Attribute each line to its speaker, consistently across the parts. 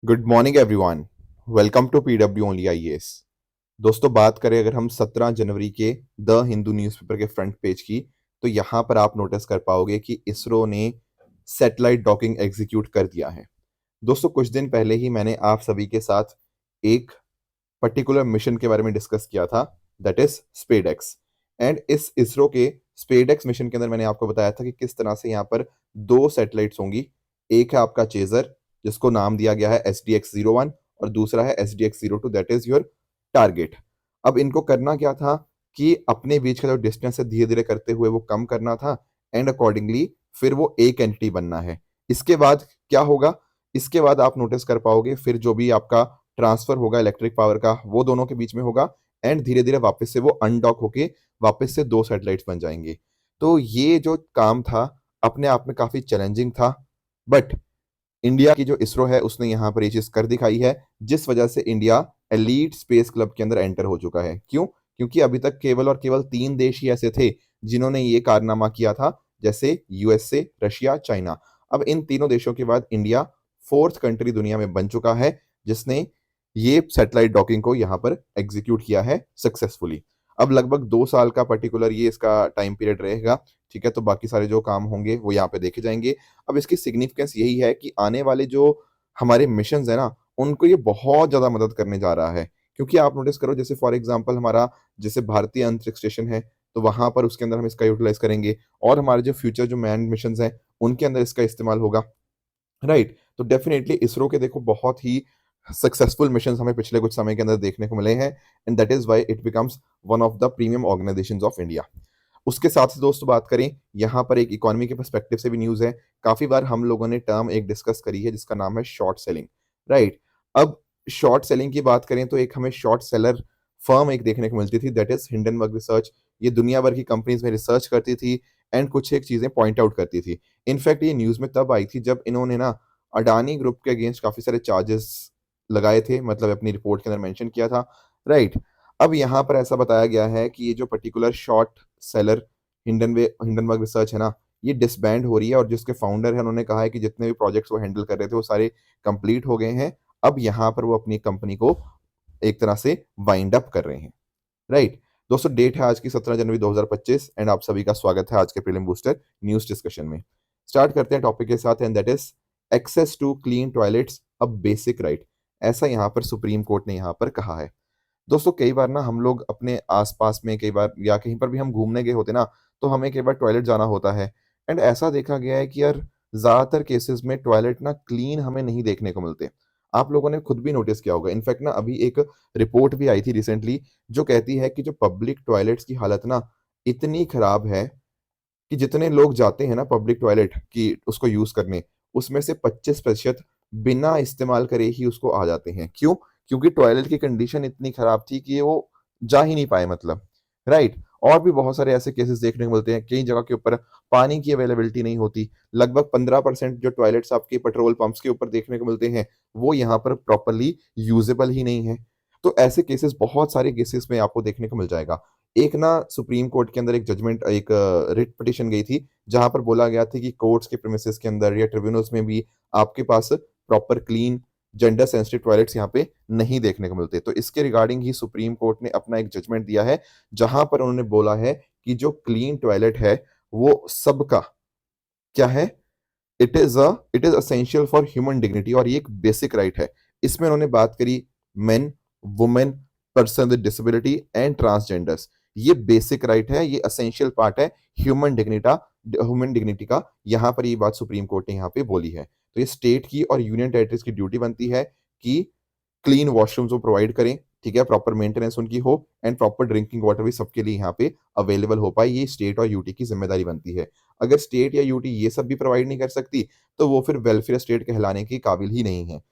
Speaker 1: Good morning everyone. Welcome to PW only IAS. दोस्तों, बात करें अगर हम 17 जनवरी के द हिंदू न्यूज़पेपर के फ्रंट पेज की, तो यहाँ पर आप नोटिस कर पाओगे कि इसरो ने सैटेलाइट डॉकिंग एग्जीक्यूट कर दिया है। दोस्तों, कुछ दिन पहले ही मैंने आप सभी के साथ एक पर्टिकुलर मिशन के बारे में डिस्कस किया था, दैट इज स्पेडएक्स। एंड इस इसरो के स्पेडएक्स मिशन के अंदर मैंने आपको बताया था कि किस तरह से यहाँ पर दो सैटेलाइट्स होंगी। एक है आपका चेजर, जिसको नाम दिया गया है SDX-01, और दूसरा है SDX-02, that is your target. अब इनको करना क्या था कि अपने बीच का जो डिस्टेंस है धीरे धीरे करते हुए वो कम करना था, एंड अकॉर्डिंगली फिर वो एक एंटिटी बनना है। इसके बाद क्या होगा? इसके बाद आप नोटिस कर पाओगे फिर जो भी आपका ट्रांसफर होगा इलेक्ट्रिक पावर का, वो दोनों के बीच में होगा, एंड धीरे धीरे वापस से वो अनडॉक होके वापस से दो सैटेलाइट्स बन जाएंगे। तो ये जो काम था अपने आप में काफी चैलेंजिंग था, बट इंडिया की जो इसरो है उसने यहाँ पर ये चीज कर दिखाई है, जिस वजह से इंडिया एलीट स्पेस क्लब के अंदर एंटर हो चुका है। क्यों? क्योंकि अभी तक केवल और केवल तीन देश ही ऐसे थे जिन्होंने ये कारनामा किया था, जैसे यूएसए, रशिया, चाइना। अब इन तीनों देशों के बाद इंडिया फोर्थ कंट्री दुनिया में बन चुका है जिसने ये सैटेलाइट डॉकिंग को यहाँ पर एग्जीक्यूट किया है सक्सेसफुली। अब लगभग 2 साल का पर्टिकुलर ये इसका टाइम पीरियड रहेगा। ठीक है, तो बाकी सारे जो काम होंगे वो यहाँ पे देखे जाएंगे। अब इसकी सिग्निफिकेंस यही है कि आने वाले जो हमारे मिशन है ना, उनको ये बहुत ज्यादा मदद करने जा रहा है। क्योंकि आप नोटिस करो, जैसे फॉर एग्जांपल हमारा जैसे भारतीय अंतरिक्ष स्टेशन है, तो वहां पर उसके अंदर हम इसका यूटिलाइज करेंगे, और हमारे जो फ्यूचर जो मैन मिशन हैं उनके अंदर इसका इस्तेमाल होगा। राइट, तो डेफिनेटली इसरो के देखो बहुत ही सक्सेसफुल मिशन हमें पिछले कुछ समय के अंदर देखने को मिले हैं, and that is why it becomes one of the premium organisations of India. उसके साथ ही दोस्तों बात करें, यहाँ पर एक इकोनॉमी के पर्सपेक्टिव से भी न्यूज़ है। काफ़ी बार हम लोगों ने टर्म एक डिस्कस करी है जिसका नाम है शॉर्ट सेलिंग। राइट, अब शॉर्ट सेलिंग की बात करें तो एक हमें शॉर्ट सेलर फर्म एक देखने को मिलती थी, दैट इज हिंडनबर्ग रिसर्च। ये दुनिया भर की कंपनीज में रिसर्च करती थी एंड कुछ एक चीज़ें पॉइंट आउट करती थी। इनफैक्ट ये न्यूज़ में तब आई थी जब इन्होंने ना अडानी ग्रुप के अगेंस्ट काफ़ी सारे चार्जेस लगाए थे, मतलब अपनी रिपोर्ट के अंदर मेंशन किया था। राइट, अब यहाँ पर ऐसा बताया गया है कि ये जो particular short seller Hindenburg research है ना, ये डिसबैंड हो रही है, और जिसके फाउंडर है उन्होंने कहा है कि जितने भी प्रोजेक्ट्स वो हैंडल कर रहे थे वो सारे कंप्लीट हो गए हैं। अब यहाँ पर वो अपनी कंपनी को एक तरह से वाइंड अप कर रहे हैं। राइट, दोस्तों डेट है आज की 17 जनवरी 2025, एंड आप सभी का स्वागत है आज के प्रीलिम बूस्टर न्यूज डिस्कशन में। स्टार्ट करते हैं टॉपिक के साथ, and that is access to clean toilets a basic right. ऐसा यहाँ पर सुप्रीम कोर्ट ने यहाँ पर कहा है। दोस्तों, कई बार ना हम लोग अपने आसपास में कई बार या कहीं पर भी हम घूमने गए होते ना, तो हमें कई बार टॉयलेट जाना होता है, एंड ऐसा देखा गया है कि यार ज्यादातर केसेस में टॉयलेट ना क्लीन हमें नहीं देखने को मिलते। आप लोगों ने खुद भी नोटिस किया होगा। इनफैक्ट ना अभी एक रिपोर्ट भी आई थी रिसेंटली जो कहती है कि जो पब्लिक टॉयलेट्स की हालत ना इतनी खराब है कि जितने लोग जाते हैं ना पब्लिक टॉयलेट की उसको यूज करने, उसमें से 25% बिना इस्तेमाल करे ही उसको आ जाते हैं। क्यों? क्योंकि टॉयलेट की कंडीशन इतनी खराब थी कि वो जा ही नहीं पाए, मतलब। राइट, और भी बहुत सारे ऐसे केसेस देखने को मिलते हैं। कई जगह के ऊपर पानी की अवेलेबिलिटी नहीं होती। लगभग 15% जो टॉयलेट्स आपके पेट्रोल पंप्स के ऊपर देखने को मिलते हैं वो यहाँ पर प्रॉपरली यूजेबल ही नहीं है। तो ऐसे केसेस, बहुत सारे केसेस में आपको देखने को मिल जाएगा। एक ना सुप्रीम कोर्ट के अंदर एक जजमेंट, एक रिट पिटिशन गई थी, जहां पर बोला गया था कि कोर्ट्स के प्रीमिसेस के अंदर या ट्रिब्यूनल्स में भी आपके पास proper clean gender sensitive toilets यहाँ पे नहीं देखने को मिलते। तो इसके रिगार्डिंग ही सुप्रीम कोर्ट ने अपना एक जजमेंट दिया है, जहां पर उन्होंने बोला है कि जो क्लीन टॉयलेट है वो सबका क्या है, it is essential for human dignity, और ये एक बेसिक राइट है। इसमें उन्होंने बात करी main, women, person with disability and transgenders. ये बेसिक राइट है, ये असेंशियल पार्ट है ह्यूमन डिग्निटी का। यहाँ पर ये बात सुप्रीम कोर्ट ने यहाँ पे बोली है। तो ये स्टेट की और यूनियन टेरिटरीज की ड्यूटी बनती है कि क्लीन वॉशरूम्स वो प्रोवाइड करें। ठीक है, प्रॉपर मेंटेनेंस उनकी हो, एंड प्रॉपर ड्रिंकिंग वाटर भी सबके लिए यहाँ पे अवेलेबल हो पाए। ये स्टेट और यूटी की जिम्मेदारी बनती है। अगर स्टेट या यूटी ये सब भी प्रोवाइड नहीं कर सकती तो वो फिर वेलफेयर स्टेट कहलाने के काबिल ही नहीं है।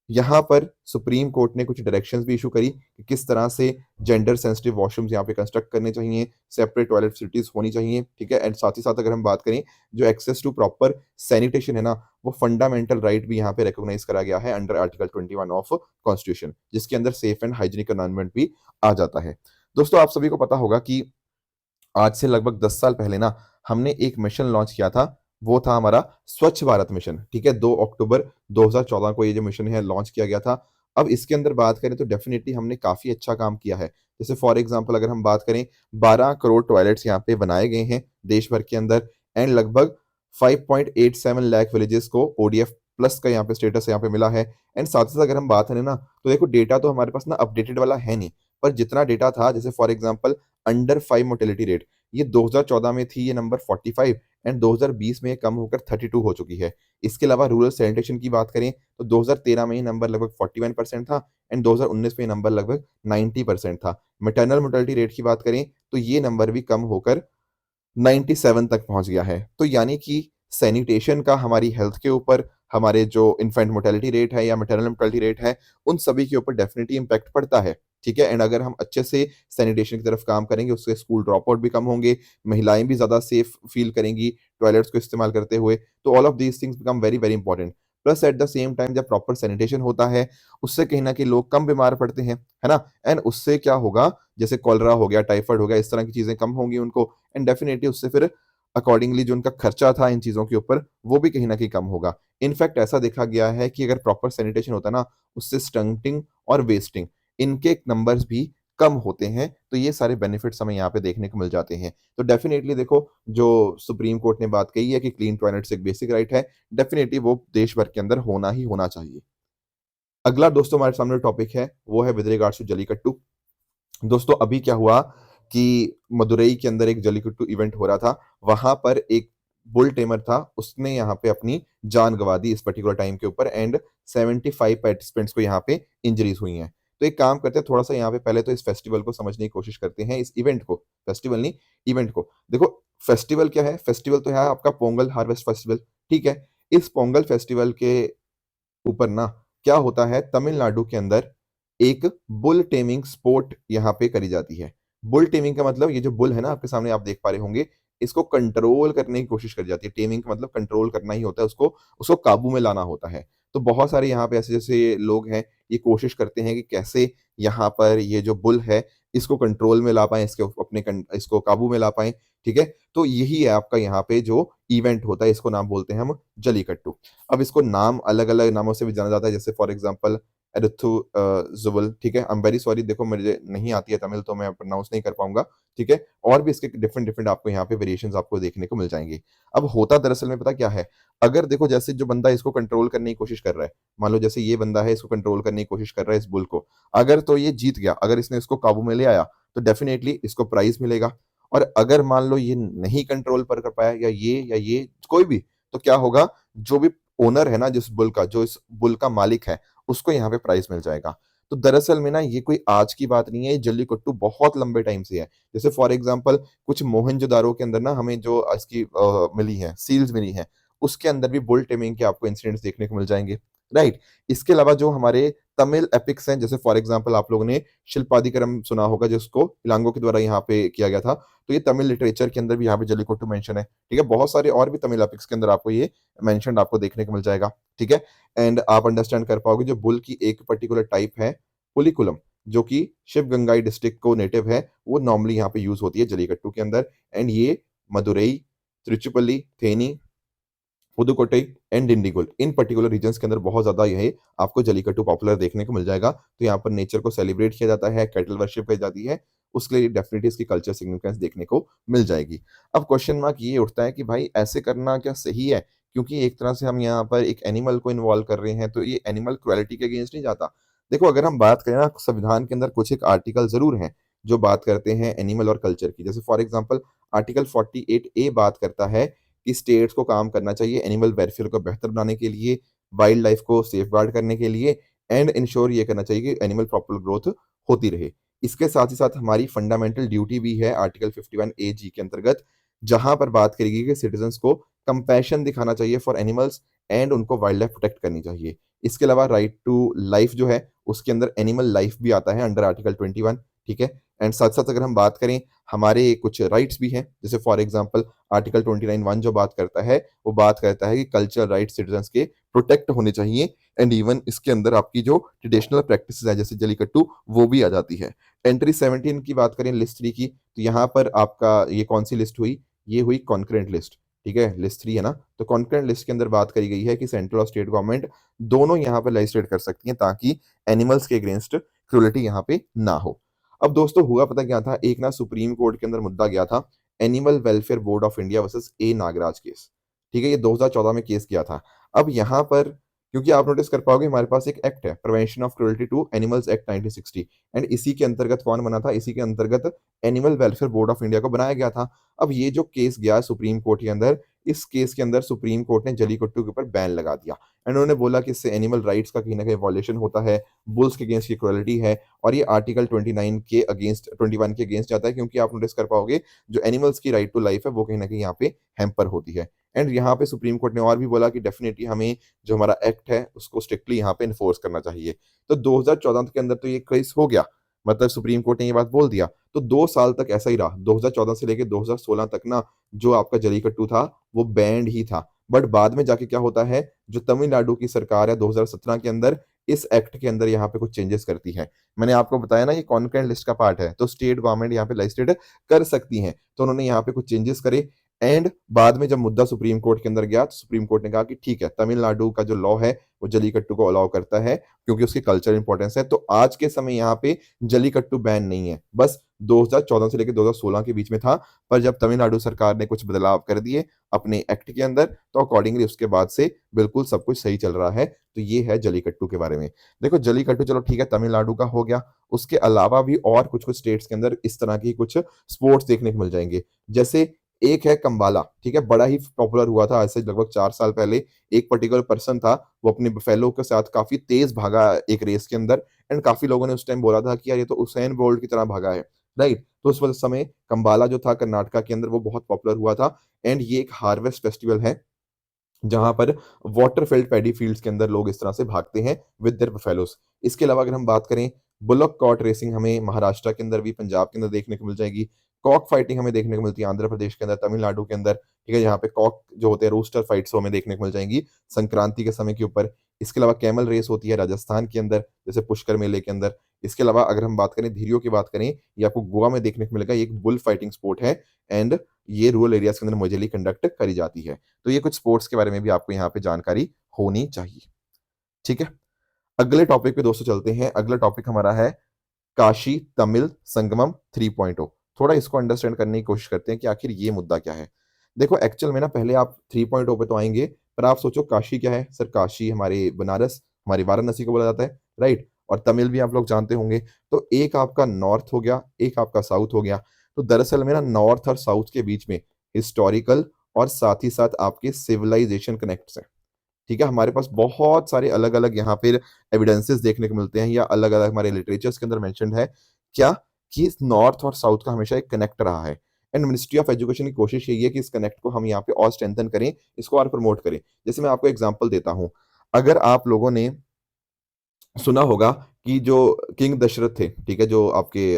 Speaker 1: यहाँ पर सुप्रीम कोर्ट ने कुछ डायरेक्शंस भी इशू करी कि किस तरह से जेंडर सेंसिटिव वॉशरूम्स यहाँ पे कंस्ट्रक्ट करने चाहिए, सेपरेट टॉयलेट फैसिलिटीज होनी चाहिए। ठीक है, एंड साथ ही साथ अगर हम बात करें, जो एक्सेस टू प्रॉपर सैनिटेशन है ना, वो फंडामेंटल राइट भी यहाँ पे रिकॉग्नाइज करा गया है अंडर आर्टिकल 21 ऑफ कॉन्स्टिट्यूशन, जिसके अंदर सेफ एंड हाइजीनिक एनवायरनमेंट भी आ जाता है। दोस्तों, आप सभी को पता होगा कि आज से लगभग 10 साल पहले ना हमने एक मिशन लॉन्च किया था, वो था हमारा स्वच्छ भारत मिशन, ठीक है। 2 अक्टूबर 2014 को ये जो मिशन है लॉन्च किया गया था। अब इसके अंदर बात करें तो डेफिनिटली हमने काफ़ी अच्छा काम किया है। जैसे फॉर एग्ज़ाम्पल अगर हम बात करें, 12 करोड़ टॉयलेट्स यहाँ पे बनाए गए हैं देश भर के अंदर, एंड लगभग 5.87 लाख विलेजेस को ओडीएफ प्लस का यहाँ पे स्टेटस यहाँ पे मिला है। एंड साथ ही साथ अगर हम बात करें ना, तो देखो डेटा तो हमारे पास ना अपडेटेड वाला है नहीं, पर जितना डेटा था, जैसे for example under 5 mortality rate, ये 2014 में थी ये नंबर 45, एंड 2020 में ये कम होकर 32 हो चुकी है। इसके अलावा रूरल सैनिटेशन की बात करें तो 2013 में ये नंबर लगभग 41% था, एंड 2019 में ये नंबर लगभग 90% था। मैटरनल मोर्टेलिटी रेट की बात करें तो ये नंबर भी कम होकर 97 तक पहुंच गया है। तो यानी कि सैनिटेशन का हमारी हेल्थ के ऊपर, हमारे जो इन्फेंट मोर्टेलिटी रेट है या मैटरनल मोर्टेलिटी रेट है, उन सभी के ऊपर डेफिनिटली इम्पैक्ट पड़ता है, ठीक है। एंड अगर हम अच्छे से सैनिटेशन की तरफ काम करेंगे, उससे स्कूल ड्रॉप आउट भी कम होंगे, महिलाएं भी ज़्यादा सेफ फील करेंगी टॉयलेट्स को इस्तेमाल करते हुए। तो all of these things become very very important. Plus at the same time जब प्रॉपर सैनिटेशन होता है, उससे कहीं ना कहीं लोग कम बीमार पड़ते हैं, है ना। एंड उससे क्या होगा, जैसे कॉलरा हो गया, टाइफाइड हो गया, इस तरह की चीज़ें कम होंगी उनको, एंड डेफिनेटली उससे फिर अकॉर्डिंगली जो उनका खर्चा था इन चीज़ों के ऊपर, वो भी कहीं न कहीं कम होगा। इनफैक्ट ऐसा देखा गया है कि अगर प्रॉपर सैनिटेशन होता ना, उससे स्टंटिंग और वेस्टिंग, इनके नंबर्स भी कम होते हैं। तो ये सारे बेनिफिट्स हमें यहाँ पे देखने को मिल जाते हैं। तो डेफिनिटली देखो, जो सुप्रीम कोर्ट ने बात कही है कि क्लीन टॉयलेट्स एक बेसिक राइट है, डेफिनिटली वो देश भर के अंदर होना ही होना चाहिए। अगला दोस्तों हमारे सामने टॉपिक है, वो है विद रिगार्ड्स टू जल्लीकट्टू। दोस्तों अभी क्या हुआ कि मदुरई के अंदर एक जल्लीकट्टू इवेंट हो रहा था। वहां पर एक बुल टेमर था, उसने यहाँ पे अपनी जान गंवा दी इस पर्टिकुलर टाइम के ऊपर, एंड 75 पार्टिसिपेंट्स को यहाँ पे इंजरीज हुई हैं। तो एक काम करते हैं, थोड़ा सा यहाँ पे पहले तो इस फेस्टिवल को समझने की कोशिश करते हैं, इस इवेंट को, फेस्टिवल नहीं, इवेंट को। देखो फेस्टिवल क्या है, फेस्टिवल तो है आपका पोंगल हार्वेस्ट फेस्टिवल, ठीक है। इस पोंगल फेस्टिवल के ऊपर ना क्या होता है, तमिलनाडु के अंदर एक बुल टेमिंग स्पोर्ट यहाँ पे करी जाती है। बुल टेमिंग का मतलब, ये जो बुल है ना आपके सामने, आप देख पा रहे होंगे, इसको कंट्रोल करने की कोशिश करी जाती है। टेमिंग का मतलब कंट्रोल करना ही होता है, उसको उसको काबू में लाना होता है। तो बहुत सारे यहाँ पे ऐसे जैसे लोग हैं, ये कोशिश करते हैं कि कैसे यहाँ पर ये जो बुल है, इसको कंट्रोल में ला पाएँ, इसको काबू में ला पाएँ, ठीक है। तो यही है आपका यहाँ पे जो इवेंट होता है, इसको नाम बोलते हैं हम जल्लीकट्टू। अब इसको नाम अलग-अलग नामों से भी जाना जाता है, जैसे फॉर एग्ज़ाम्पल एडुथु ज़ुवल, ठीक है। आई एम वेरी सॉरी, देखो मुझे नहीं आती है तमिल, तो मैं प्रोनाउंस नहीं कर पाऊँगा, ठीक है। और भी इसके डिफरेंट-डिफरेंट आपको यहाँ पे वेरिएशंस आपको देखने को मिल जाएँगे। अब होता दरअसल में पता क्या है, अगर देखो जैसे जो बंदा इसको कंट्रोल करने की कोशिश कर रहा है, मान लो जैसे ये बंदा है, इसको कंट्रोल करने की कोशिश कर रहा है इस बुल को, अगर तो ये जीत गया, अगर इसने इसको काबू में ले आया, तो डेफिनिटली इसको प्राइज़ मिलेगा। और अगर मान लो ये नहीं कंट्रोल कर कर पाया, या ये कोई भी, तो क्या होगा, जो भी ओनर है ना जिस बुल का, जो इस बुल का मालिक है, उसको यहाँ पे प्राइज़ मिल जाएगा। तो दरअसल में ना ये कोई आज की बात नहीं है, ये जल्लीकट्टू बहुत लंबे टाइम से है। जैसे फॉर एग्ज़ाम्पल कुछ मोहनजोदारो के अंदर ना हमें जो इसकी मिली हैं, सील्स मिली हैं, उसके अंदर भी बुल टेमिंग के आपको इंसिडेंट्स देखने को मिल जाएँगे, राइट? इसके अलावा जो हमारे तमिल एपिक्स हैं, जैसे फॉर एग्ज़ाम्पल आप लोगों ने शिल्पादिकरम सुना होगा, जिसको इलांगो के द्वारा यहाँ पे किया गया था। तो ये तमिल लिटरेचर के अंदर भी यहाँ पे जल्लीकट्टू मेंशन है, ठीक है? बहुत सारे और भी तमिल एपिक्स के अंदर आपको ये मेंशन्ड आपको देखने को मिल जाएगा, ठीक है? एंड आप अंडरस्टैंड कर पाओगे, जो बुल की एक पर्टिकुलर टाइप है, पुलिकुलम, जो कि शिवगंगाई डिस्ट्रिक्ट को नेटिव है, वो नॉर्मली यहाँ पे यूज़ होती है जल्लीकट्टू के अंदर। एंड ये Madurai, Tiruchirappalli, Theni, Pudukkottai and Dindigul, in particular regions के अंदर बहुत ज़्यादा ये आपको जल्लीकट्टू पॉपुलर देखने को मिल जाएगा। तो यहाँ पर नेचर को सेलिब्रेट किया जाता है, कैटल वर्शिप की जाती है, उसके लिए डेफिनिटली इसकी कल्चर सिग्निफिकेंस देखने को मिल जाएगी। अब क्वेश्चन मार्क ये उठता है कि भाई ऐसे करना क्या सही है? क्योंकि एक तरह से हम यहाँ पर एक एनिमल को इन्वॉल्व कर रहे हैं, तो ये एनिमल क्रुएल्टी के अगेंस्ट नहीं जाता। देखो अगर हम बात करें ना, संविधान के अंदर कुछ एक आर्टिकल ज़रूर हैं, जो बात करते हैं एनिमल और कल्चर की। जैसे फॉर एग्ज़ाम्पल आर्टिकल 48 ए बात करता है कि स्टेट्स को काम करना चाहिए एनिमल वेलफेयर को बेहतर बनाने के लिए, वाइल्ड लाइफ को सेफगार्ड करने के लिए, एंड इंश्योर ये करना चाहिए कि एनिमल प्रॉपर ग्रोथ होती रहे। इसके साथ ही साथ हमारी फंडामेंटल ड्यूटी भी है आर्टिकल 51 ए जी के अंतर्गत, जहां पर बात करेगी कि सिटीजन्स को कंपैशन दिखाना चाहिए फॉर एनिमल्स, एंड उनको वाइल्ड लाइफ प्रोटेक्ट करनी चाहिए। इसके अलावा राइट टू लाइफ जो है, उसके अंदर एनिमल लाइफ भी आता है अंडर आर्टिकल 21, ठीक है। एंड साथ साथ अगर हम बात करें, हमारे कुछ राइट्स भी हैं, जैसे फॉर एग्जांपल आर्टिकल 29(1) जो बात करता है, वो बात करता है कि कल्चरल राइट्स सिटीजन्स के प्रोटेक्ट होने चाहिए, एंड इवन इसके अंदर आपकी जो ट्रेडिशनल प्रैक्टिसेस है जैसे जलीकट्टू, वो भी आ जाती है। एंट्री 17 की बात करें लिस्ट 3 की, तो यहाँ पर आपका ये कौन सी लिस्ट हुई? ये हुई कॉन्करेंट लिस्ट, ठीक है, लिस्ट 3 है ना, तो कॉन्करेंट लिस्ट के अंदर बात करी गई है कि सेंट्रल और स्टेट गवर्नमेंट दोनों यहाँ पे लेजिस्लेट कर सकती हैं ताकि एनिमल्स के अगेंस्ट क्रूरलिटी यहाँ पे ना हो। अब दोस्तों हुआ पता क्या था, एक ना सुप्रीम कोर्ट के अंदर मुद्दा गया था, animal welfare board of India versus A Nagaraj case. ठीक है, ये 2014 में केस किया था। अब यहाँ पर क्योंकि आप नोटिस कर पाओगे हमारे पास एक एक्ट है, prevention of cruelty to animals act 1960, and इसी के अंतर्गत कौन बना था, इसी के अंतर्गत animal welfare board of India को बनाया गया था। अब ये जो केस गया सुप्रीम कोर्ट के अंदर, इस केस के अंदर सुप्रीम कोर्ट ने जली कट्टू के ऊपर बैन लगा दिया, एंड उन्होंने बोला कि इससे एनिमल राइट्स का कहीं ना कहीं वॉयलेशन होता है, बुल्स के अगेंस्ट की क्रुएल्टी है, और ये आर्टिकल 29 के अगेंस्ट 21 के अगेंस्ट जाता है, क्योंकि आप नोटिस कर पाओगे जो एनिमल्स की राइट टू लाइफ है वो कहीं ना कहीं यहाँ पे हैम्पर होती है। एंड यहाँ पे सुप्रीम कोर्ट ने और भी बोला कि डेफिनेटली हमें जो हमारा एक्ट है उसको स्ट्रिक्टली यहाँ पे इन्फोर्स करना चाहिए। तो 2014 के अंदर तो ये केस हो गया, मतलब सुप्रीम कोर्ट ने ये बात बोल दिया, तो 2 साल तक ऐसा ही रहा, 2014 से लेकर 2016 तक ना जो आपका जलीकट्टू था वो बैंड ही था। बट बाद में जाके क्या होता है, जो तमिलनाडु की सरकार है 2017 के अंदर इस एक्ट के अंदर यहाँ पे कुछ चेंजेस करती है। मैंने आपको बताया ना ये कॉन्करेंट लिस्ट का पार्ट है, तो स्टेट गवर्नमेंट यहाँ पे लेजिस्लेट कर सकती हैं, तो उन्होंने यहाँ पे कुछ चेंजेस करे। एंड बाद में जब मुद्दा सुप्रीम कोर्ट के अंदर गया तो सुप्रीम कोर्ट ने कहा कि ठीक है, तमिलनाडु का जो लॉ है वो जलीकट्टू को अलाउ करता है क्योंकि उसकी कल्चर इंपॉर्टेंस है। तो आज के समय यहाँ पे जलीकट्टू बैन नहीं है, बस 2014 से लेकर 2016 के बीच में था। पर जब तमिलनाडु सरकार ने कुछ बदलाव कर दिए अपने एक्ट के अंदर, तो अकॉर्डिंगली उसके बाद से बिल्कुल सब कुछ सही चल रहा है। तो ये है जलीकट्टू के बारे में। देखो जलीकट्टू चलो ठीक है, तमिलनाडु का हो गया, उसके अलावा भी और कुछ कुछ स्टेट्स के अंदर इस तरह की कुछ स्पोर्ट्स देखने को मिल जाएंगे। जैसे एक है कंबाला, ठीक है, बड़ा ही पॉपुलर हुआ था आज से लगभग 4 साल पहले। एक पर्टिकुलर पर्सन था, वो अपने फेलो के साथ काफी तेज भागा एक रेस के अंदर, एंड काफी लोगों ने उस टाइम बोला था कि यार ये तो उसेन बोल्ट की तरह भागा है, राइट। तो उस वक्त समय कंबाला जो था कर्नाटका के अंदर वो बहुत पॉपुलर हुआ था। एंड ये एक हार्वेस्ट फेस्टिवल है जहां पर वाटर फिल्ड पैडी फील्ड्स के अंदर लोग इस तरह से भागते हैं विद देयर बफेलोस। इसके अलावा अगर हम बात करें, बुलक कॉट रेसिंग हमें महाराष्ट्र के अंदर भी पंजाब के अंदर देखने को मिल जाएगी। कॉक फाइटिंग हमें देखने को मिलती है आंध्र प्रदेश के अंदर, तमिलनाडु के अंदर, ठीक है, यहाँ पे कॉक जो होते हैं रूस्टर फाइट्स हमें देखने को मिल जाएंगी संक्रांति के समय के ऊपर। इसके अलावा कैमल रेस होती है राजस्थान के अंदर, जैसे पुष्कर मेले के अंदर। इसके अलावा अगर हम बात करें धीरियों की बात करें, ये आपको गोवा में देखने को मिलेगा, ये एक बुल फाइटिंग स्पोर्ट है, एंड ये रूरल एरियाज के अंदर मोजली कंडक्ट करी जाती है। तो ये कुछ स्पोर्ट्स के बारे में भी आपको यहाँ पे जानकारी होनी चाहिए, ठीक है। अगले टॉपिक पे दोस्तों चलते हैं। अगला टॉपिक हमारा है काशी तमिल संगमम 3.0। थोड़ा इसको अंडरस्टैंड करने की कोशिश करते हैं कि आखिर ये मुद्दा क्या है। देखो एक्चुअल में ना पहले आप 3.0 पे तो आएंगे, पर आप सोचो काशी क्या है। सर काशी हमारे बनारस, हमारी वाराणसी को बोला जाता है, राइट। और तमिल भी आप लोग जानते होंगे। तो एक आपका नॉर्थ हो गया, एक आपका साउथ हो गया। तो दरअसल में ना नॉर्थ और साउथ के बीच में हिस्टोरिकल और साथ ही साथ आपके सिविलाइजेशन कनेक्ट्स हैं, ठीक है। हमारे पास बहुत सारे अलग अलग यहाँ पे एविडेंसेस देखने को मिलते हैं, या अलग अलग हमारे लिटरेचर्स के अंदर मेंशन्ड है क्या, कि नॉर्थ और साउथ का हमेशा एक कनेक्ट रहा है। एंड मिनिस्ट्री ऑफ एजुकेशन की कोशिश यही है कि इस कनेक्ट को हम यहाँ पे और स्ट्रेंथन करें, इसको और प्रमोट करें। जैसे मैं आपको एग्जांपल देता हूँ, अगर आप लोगों ने सुना होगा कि जो किंग दशरथ थे, ठीक है, जो आपके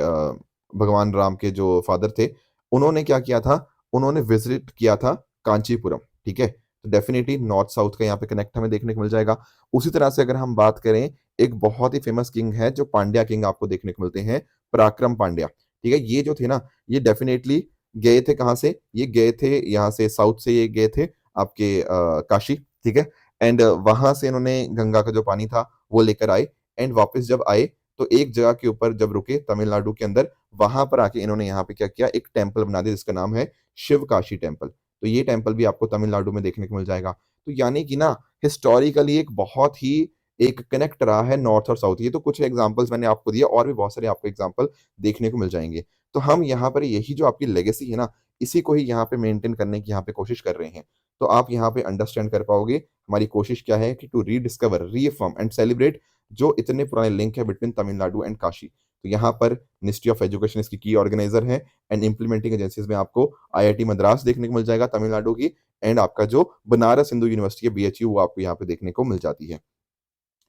Speaker 1: भगवान राम के जो फादर थे, उन्होंने क्या किया था, उन्होंने विजिट किया था कांचीपुरम, ठीक है। तो डेफिनेटली नॉर्थ साउथ का यहाँ पे कनेक्ट हमें देखने को मिल जाएगा। उसी तरह से अगर हम बात करें, एक बहुत ही फेमस किंग है जो पांड्या किंग आपको देखने को मिलते हैं, पराक्रम पांड्या, ठीक है। ये जो थे ना, ये डेफिनेटली गए थे कहाँ से, ये गए थे यहाँ से साउथ से, ये गए थे आपके काशी, ठीक है। एंड वहां से इन्होंने गंगा का जो पानी था वो लेकर आए, एंड वापस जब आए तो एक जगह के ऊपर जब रुके तमिलनाडु के अंदर, वहां पर आके इन्होंने यहाँ पे क्या किया, एक टेम्पल बना दिया जिसका नाम है शिव काशी टेम्पल। तो ये टेम्पल भी आपको तमिलनाडु में देखने को मिल जाएगा। तो यानी कि ना हिस्टोरिकली एक बहुत ही एक कनेक्ट रहा है नॉर्थ और साउथ। ये तो कुछ एग्जांपल्स मैंने आपको दिया, और भी बहुत सारे आपको एग्जांपल देखने को मिल जाएंगे। तो हम यहाँ पर यही जो आपकी लेगेसी है ना, इसी को ही यहाँ पे मेंटेन करने की यहाँ पे कोशिश कर रहे हैं। तो आप यहाँ पे अंडरस्टैंड कर पाओगे हमारी कोशिश क्या है, कि to rediscover, reaffirm and celebrate जो इतने पुराने लिंक है बिटवीन तमिलनाडु एंड काशी। तो यहाँ पर मिनिस्ट्री ऑफ एजुकेशन इसकी की ऑर्गेनाइजर है, एंड इंप्लीमेंटिंग एजेंसीज में आपको आईआईटी मद्रास देखने को मिल जाएगा तमिलनाडु की, एंड आपका जो बनारस हिंदू यूनिवर्सिटी है बीएचयू, वो आपको यहाँ पे देखने को मिल जाती है,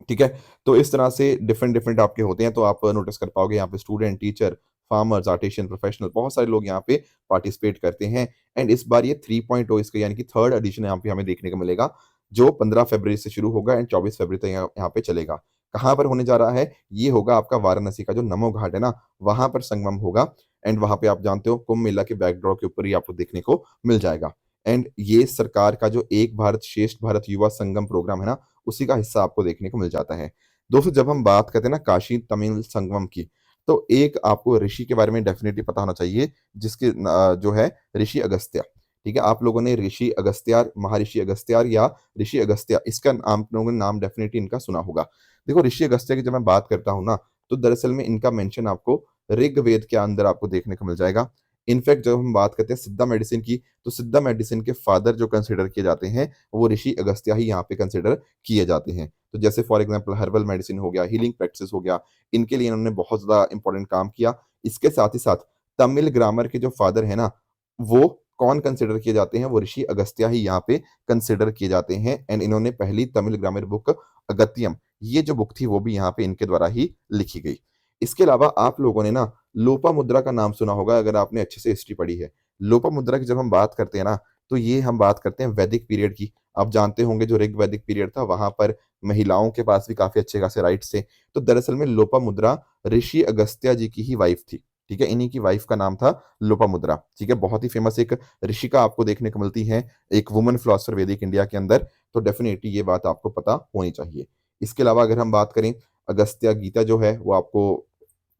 Speaker 1: ठीक है। तो इस तरह से डिफरेंट डिफरेंट आपके होते हैं, तो आप नोटिस कर पाओगे यहाँ पे student, teacher, farmers, artisan, professional, बहुत सारे लोग यहाँ पे पार्टिसिपेट करते हैं। एंड इस बार ये 3.0 इसका यानी कि थर्ड एडिशन यहाँ पे हमें देखने को मिलेगा, जो 15 फरवरी से शुरू होगा एंड 24 फरवरी तक यहाँ पे चलेगा। कहाँ पर होने जा रहा है, ये होगा आपका वाराणसी का जो नमो घाट है ना, वहां पर संगमम होगा। एंड वहां पे आप जानते हो कुंभ मेला के बैकड्रॉप के ऊपर ही आपको देखने को मिल जाएगा। एंड ये सरकार का जो एक भारत श्रेष्ठ भारत युवा संगम प्रोग्राम है ना, उसी का हिस्सा आपको देखने को मिल जाता है। दोस्तों जब हम बात करते हैं ना काशी तमिल संगमम की, तो एक आपको ऋषि के बारे में डेफिनेटली पता होना चाहिए, जिसके जो है ऋषि अगस्त्य। ठीक है, आप लोगों ने ऋषि अगस्त्यार, महर्षि अगस्त्यार या ऋषि अगस्त्य, इसका आप लोगों ने नाम डेफिनेटली इनका सुना होगा। देखो ऋषि अगस्त्य की जब मैं बात करता हूँ ना, तो दरअसल में इनका मेंशन आपको ऋग्वेद के अंदर आपको देखने को मिल जाएगा। इनफैक्ट जब हम बात करते हैं सिद्धा मेडिसिन की, तो सिद्धा मेडिसिन के फादर जो कंसिडर किए जाते हैं, वो ऋषि अगस्त्य ही यहाँ पे कंसिडर किए जाते हैं। तो जैसे फॉर एग्जांपल हर्बल मेडिसिन हो गया, हीलिंग प्रैक्टिस हो गया, इनके लिए इन्होंने बहुत ज़्यादा इंपॉर्टेंट काम किया। इसके साथ ही साथ तमिल ग्रामर के जो फादर है ना, वो कौन कंसिडर किए जाते हैं? वो ऋषि अगस्त्य ही यहाँ पे कंसिडर किए जाते हैं। एंड इन्होंने पहली तमिल ग्रामर बुक अगत्यम, ये जो बुक थी वो भी यहाँ पे इनके द्वारा ही लिखी गई। इसके अलावा आप लोगों ने ना लोपामुद्रा का नाम सुना होगा, अगर आपने अच्छे से हिस्ट्री पढ़ी है। लोपामुद्रा की जब हम बात करते हैं ना, तो ये हम बात करते हैं वैदिक पीरियड की। आप जानते होंगे जो ऋग वैदिक पीरियड था, वहां पर महिलाओं के पास भी काफी अच्छे खासे राइट्स थे। तो दरअसल में लोपामुद्रा ऋषि अगस्त्य जी की ही वाइफ थी। ठीक है, इन्हीं की वाइफ का नाम था लोपामुद्रा। ठीक है, बहुत ही फेमस एक ऋषिका आपको देखने को मिलती है, एक वुमन फिलोसफर वैदिक इंडिया के अंदर। तो डेफिनेटली ये बात आपको पता होनी चाहिए। इसके अलावा अगर हम बात करें, अगस्त्य गीता जो है वो आपको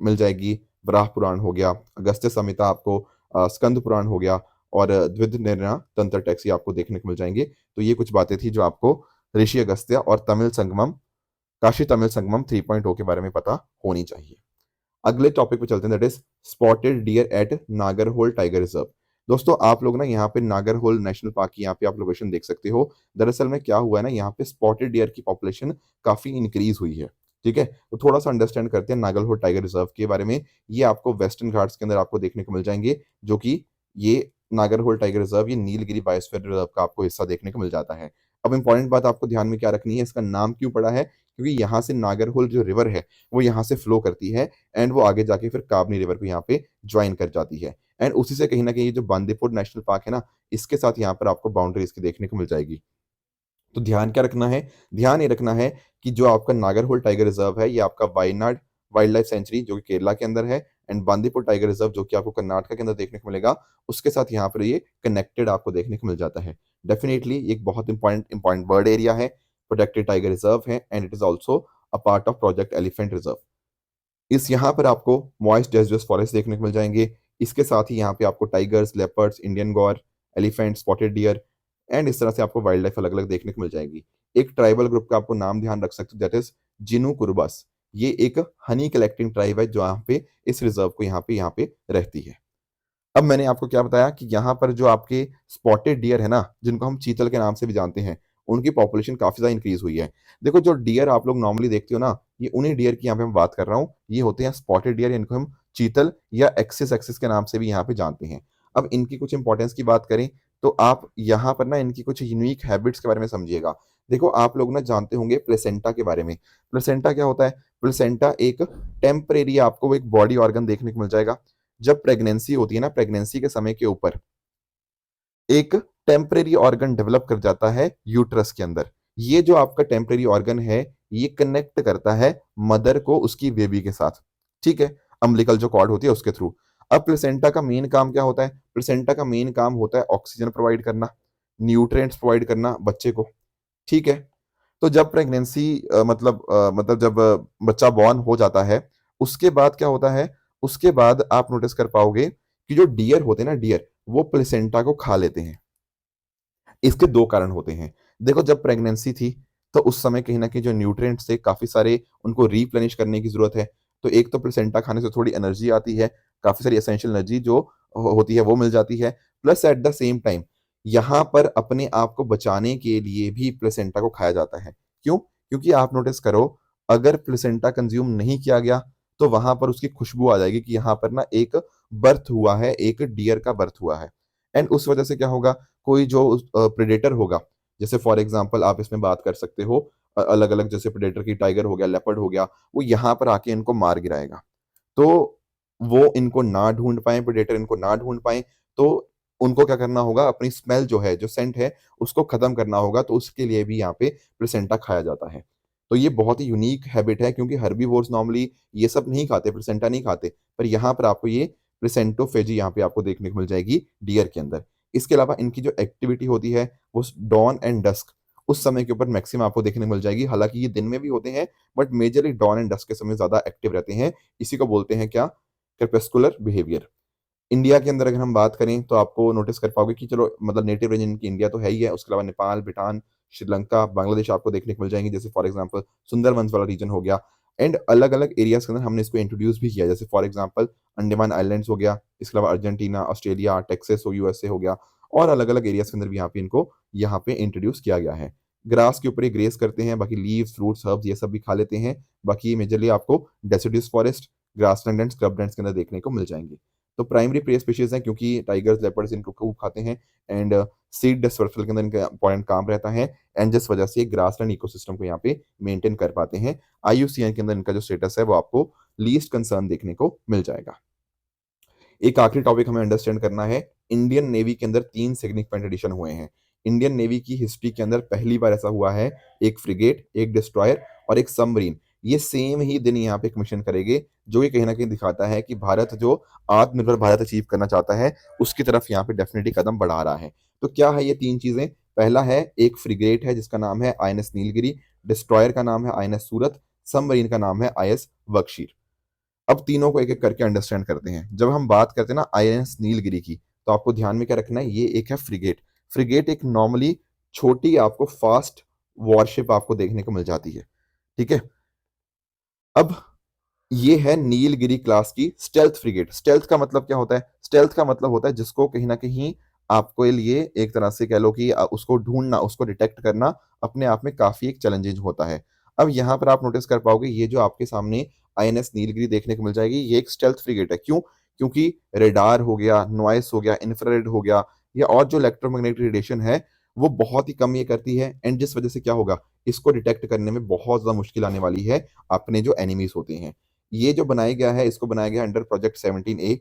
Speaker 1: मिल जाएगी। वराह पुराण हो गया, अगस्त्य संहिता आपको, स्कंद पुराण हो गया, और द्विज निर्णय तंत्र टैक्स आपको देखने को मिल जाएंगे। तो ये कुछ बातें थी जो आपको ऋषि अगस्त्य और तमिल संगमम, काशी तमिल संगमम 3.0 के बारे में पता होनी चाहिए। अगले टॉपिक पे चलते हैं, that is spotted deer at Nagarhole tiger reserve. दोस्तों आप लोग ना यहाँ पे नागरहोल नेशनल पार्क की यहाँ पे आप लोकेशन देख सकते हो। दरअसल में क्या हुआ है ना, यहाँ पे स्पॉटेड डियर की पॉपुलेशन काफी इंक्रीज हुई है। ठीक है, तो थोड़ा सा अंडरस्टैंड करते हैं नागरहोल टाइगर रिजर्व के बारे में। ये आपको वेस्टर्न घाट्स के अंदर आपको देखने को मिल जाएंगे, जो कि ये नागरहोल टाइगर रिजर्व ये नीलगिरी बायोस्फीयर रिजर्व का आपको हिस्सा देखने को मिल जाता है। अब इंपॉर्टेंट बात आपको ध्यान में क्या रखनी है, इसका नाम क्यों पड़ा है? क्योंकि यहाँ से नागरहोल जो रिवर है वो यहाँ से फ्लो करती है, एंड वो आगे जाके फिर काबनी रिवर को यहाँ पे ज्वाइन कर जाती है। एंड उसी से कहीं ना कहीं ये जो बांदीपुर नेशनल पार्क है ना, इसके साथ यहाँ पर आपको बाउंड्री इसकी देखने को मिल जाएगी। तो ध्यान क्या रखना है? ध्यान ये रखना है कि जो आपका नागरहोल टाइगर रिजर्व है, ये आपका वायनाड वाइल्ड लाइफ सेंचुरी जो कि केरला के अंदर है, एंड बांदीपुर टाइगर रिजर्व जो कि आपको कर्नाटक के अंदर देखने को मिलेगा, उसके साथ यहाँ पर ये कनेक्टेड आपको देखने को मिल जाता है। डेफिनेटली एक बहुत इंपॉर्टेंट बर्ड एरिया है, प्रोटेक्टेड टाइगर रिजर्व है, and it is also a part of project elephant reserve. इस यहाँ पर आपको मॉइस्ट डेसिडुअस फॉरेस्ट देखने को मिल जाएंगे। इसके साथ ही यहाँ पे आपको tigers, leopards, Indian Gaur, elephant, spotted deer, and इस तरह से आपको वाइल्ड लाइफ अलग अलग देखने को मिल जाएगी। एक ट्राइबल ग्रुप का आपको नाम ध्यान रख सकते हो, दैट इज जिनू कुरुबस। ये एक हनी कलेक्टिंग ट्राइब है जो यहाँ पे इस रिजर्व को यहाँ पे रहती है। अब मैंने आपको क्या बताया कि यहाँ पर जो आपके स्पॉटेड डियर है ना, जिनको हम चीतल के नाम से भी जानते हैं, उनकी पॉपुलेशन काफी ज्यादा इंक्रीज हुई है। देखो जो डियर आप लोग नॉर्मली देखते हो ना, ये उन्हीं डियर की यहाँ पे मैं बात कर रहा हूँ। ये होते हैं स्पॉटेड डियर, इनको हम चीतल या एक्सिस एक्सिस के नाम से भी यहाँ पे जानते हैं। अब इनकी कुछ इंपॉर्टेंस की बात करें, तो आप यहाँ पर ना इनकी कुछ यूनिक हैबिट्स के बारे में समझिएगा। देखो आप लोग ना जानते होंगे प्लेसेंटा के बारे में। प्लेसेंटा क्या होता है? प्लेसेंटा एक टेम्परेरी आपको एक बॉडी ऑर्गन देखने को मिल जाएगा। जब प्रेगनेंसी होती है ना, प्रेगनेंसी के समय के ऊपर एक टेम्परेरी ऑर्गन डेवलप कर जाता है यूट्रस के अंदर। ये जो आपका टेम्परेरी ऑर्गन है, ये कनेक्ट करता है मदर को उसकी बेबी के साथ। ठीक है, अम्बिलिकल जो कॉर्ड होती है उसके थ्रू। अब प्लेसेंटा का मेन काम क्या होता है? प्लेसेंटा का मेन काम होता है ऑक्सीजन प्रोवाइड करना, न्यूट्रिएंट्स प्रोवाइड करना बच्चे को। ठीक है, तो जब प्रेगनेंसी मतलब जब बच्चा बॉर्न हो जाता है, उसके बाद क्या होता है? उसके बाद आप नोटिस कर पाओगे कि जो डियर होते हैं ना, डियर वो प्लेसेंटा को खा लेते हैं। इसके दो कारण होते हैं। देखो जब प्रेगनेंसी थी, तो उस समय कहीं ना कहीं जो न्यूट्रिएंट्स थे काफी सारे, उनको रिप्लेनिश करने की जरूरत है। तो एक तो प्लेसेंटा खाने से थोड़ी एनर्जी आती है, काफी सारी एसेंशियल एनर्जी जो होती है वो मिल जाती है। Plus at the same time यहाँ पर अपने आप को बचाने के लिए भी प्लेसेंटा को खाया जाता है। क्यों? क्योंकि आप नोटिस करो, अगर प्लेसेंटा कंज्यूम नहीं किया गया, तो वहां पर उसकी खुशबू आ जाएगी कि यहाँ पर ना एक बर्थ हुआ है, एक डियर का बर्थ हुआ है। एंड उस वजह से क्या होगा? कोई जो प्रेडेटर होगा, जैसे फॉर एग्जांपल आप इसमें बात कर सकते हो अलग अलग, जैसे प्रेडेटर की टाइगर हो गया, लेपर्ड हो गया, वो यहाँ पर आके इनको मार गिराएगा। तो वो इनको ना ढूंढ पाए, प्रेडेटर इनको ना ढूंढ पाए, तो उनको क्या करना होगा? अपनी स्मेल जो है, जो सेंट है, उसको खत्म करना होगा। तो उसके लिए भी यहाँ पे प्लेसेंटा खाया जाता है। तो ये बहुत ही यूनिक हैबिट है, क्योंकि हर्बीवोर्स नॉर्मली ये सब नहीं खाते, प्लेसेंटा नहीं खाते। पर यहाँ पर आपको ये प्लेसेंटोफेजी यहाँ पे आपको देखने को मिल जाएगी डियर के अंदर। इसके अलावा इनकी जो एक्टिविटी होती है वो डॉन एंड डस्क उस समय के ऊपर मैक्सिमम आपको देखने को मिल जाएगी। हालांकि ये दिन में भी होते हैं, but majorly dawn and dusk के समय ज्यादा एक्टिव रहते हैं। इसी को बोलते हैं क्या, क्रेपेस्कुलर बिहेवियर। इंडिया के अंदर अगर हम बात करें तो आपको नोटिस कर पाओगे कि चलो मतलब नेटिव रीजन की इंडिया तो है ही है, उसके अलावा नेपाल, भूटान, श्रीलंका, बांग्लादेश आपको देखने को मिल जाएंगे। जैसे फॉर एग्जांपल सुंदरबंस वाला रीजन हो गया, एंड अलग अलग एरियाज के अंदर हमने इसको इंट्रोड्यूस भी किया। जैसे फॉर एग्जांपल अंडमान आइलैंड्स हो गया, इसके अलावा अर्जेंटीना, ऑस्ट्रेलिया, टेक्सास हो, यूएसए हो गया, और अलग अलग एरियाज के अंदर भी यहाँ पे इंट्रोड्यूस किया गया है। ग्रास के ऊपर ये ग्रेस करते हैं, बाकी लीव्स, फ्रूट्स, हर्ब्स ये सब भी खा लेते हैं। बाकी मेजरली आपको डेसिडुअस फॉरेस्ट, ग्रासलैंड एंड स्क्रबलैंड्स के अंदर देखने को मिल जाएंगे। तो प्राइमरी प्रे स्पीशीज हैं क्योंकि टाइगर्स, लेपर्ड्स इनको खूब खाते हैं, एंड सीड डस्ट सर्फल के अंदर इनका इंपॉर्टेंट काम रहता है, एंड जिस वजह से ग्रासलैंड इकोसिस्टम को यहाँ पे मेंटेन कर पाते हैं। आईयूसीएन के अंदर इनका जो स्टेटस है वो आपको लीस्ट कंसर्न देखने को मिल जाएगा। एक आखिरी टॉपिक हमें अंडरस्टैंड करना है, इंडियन नेवी के अंदर 3 सिग्निफिकेंट एडिशन हुए हैं। इंडियन नेवी की हिस्ट्री के अंदर पहली बार ऐसा हुआ है, एक फ्रिगेट, एक डिस्ट्रॉयर और एक सबमरीन ये सेम ही दिन यहाँ पे कमीशन करेंगे, जो ये कहीं ना कहीं दिखाता है कि भारत जो आत्मनिर्भर भारत अचीव करना चाहता है उसकी तरफ यहाँ पे डेफिनेटली कदम बढ़ा रहा है। तो क्या है ये 3 चीजें? पहला है एक फ्रिगेट है जिसका नाम है आईएनएस नीलगिरी, डिस्ट्रॉयर का नाम है आईएनएस सूरत, सबमरीन का नाम है आईएस बख्शीर। अब तीनों को एक एक करके अंडरस्टैंड करते हैं। जब हम बात करते हैं ना आईएनएस नीलगिरी की, तो आपको ध्यान में क्या रखना है, ये एक है फ्रिगेट। फ्रिगेट एक नॉर्मली छोटी आपको फास्ट वॉरशिप आपको देखने को मिल जाती है, ठीक है। अब ये है नीलगिरी क्लास की स्टेल्थ फ्रिगेट। स्टेल्थ का मतलब क्या होता है? स्टेल्थ का मतलब होता है जिसको कहीं ना कहीं आपको लिए एक तरह से कह लो कि उसको ढूंढना, उसको डिटेक्ट करना अपने आप में काफी एक चैलेंजिंग होता है। अब यहाँ पर आप नोटिस कर पाओगे ये जो आपके सामने आईएनएस नीलगिरी देखने को मिल जाएगी, ये एक स्टेल्थ फ्रिगेट है। क्यों? क्योंकि रेडार हो गया, नॉइस हो गया, इंफ्रारेड हो गया, या और जो इलेक्ट्रोमैग्नेटिक रेडिएशन है वो बहुत ही कम ये करती है, एंड जिस वजह से क्या होगा, इसको डिटेक्ट करने में बहुत ज्यादा मुश्किल आने वाली है अपने जो एनिमीज होते हैं। ये जो बनाया गया है, इसको बनाया गया under project 17A,